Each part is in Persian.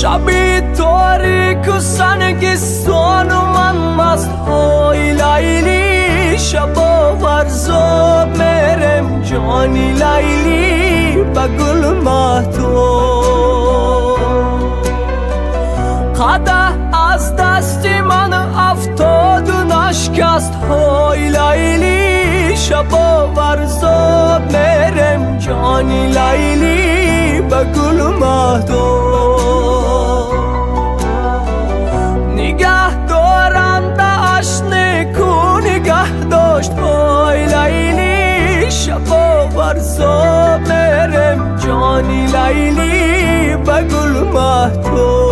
شبی تاریک و سنگستان و من مست های لیلی شبا ورزاب میرم جانی لیلی به گل مهتاب قده از دست من افتاد و نشکست های لیلی شبا ورزاب میرم جانی لیلی به گل مهتاب نگه دارند اشنه کو نگه داشت های لیلی شبا ورزاب میرم جانی لیلی به گل مهتاب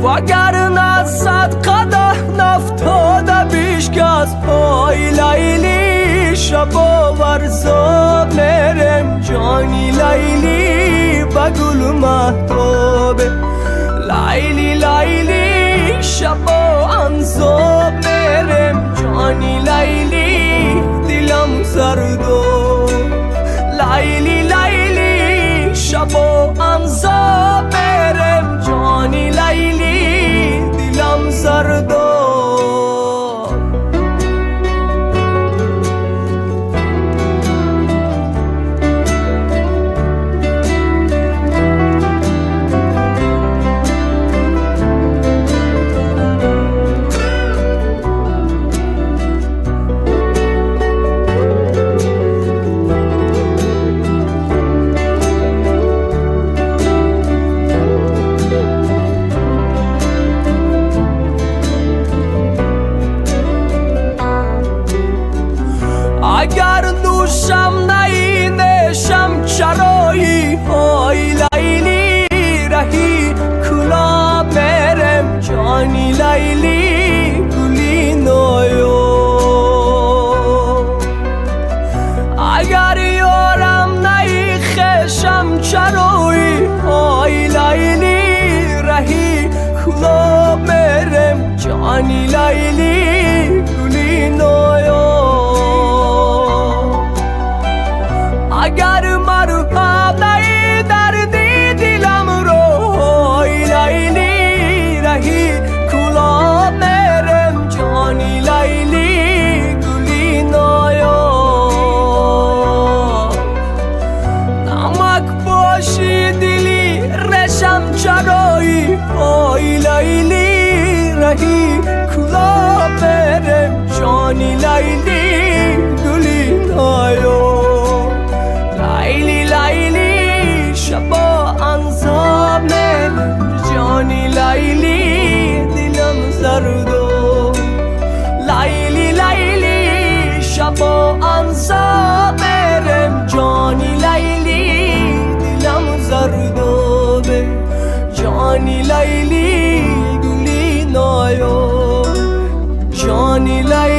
وگرنه صد قدح نفتاده بیشکست های لیلی شبا ورزاب میرم جانی لیلی به گل مهتاب لیلی لیلی شبا انزاب میرم جانی لیلی دلم زردو لیلی لیلی شبا انزاب میرم جانی لیلی دلم زردو اگر نوشم نینشم چرایی های لیلی رهی کلا میرم جانی لیلی گلی نایو اگر یارم نیخشم چرایی های لیلی رهی کلا میرم جانی لیلی گلی نایو اگر مرهم نهی دردی دلم رو های لیلی رهی کلا میرم جانی لیلی گلی نایا نمک باشی دلی رشم چرایی های لیلی رهی کلا میرم جانی لیلی گلی نایا لیلی لیلی شبا انزاب میرم جانی لیلی دلم زردو لیلی لیلی شبا انزاب میرم جانی لیلی دلم زردو جانی لیلی گلی نایو جانی لیلی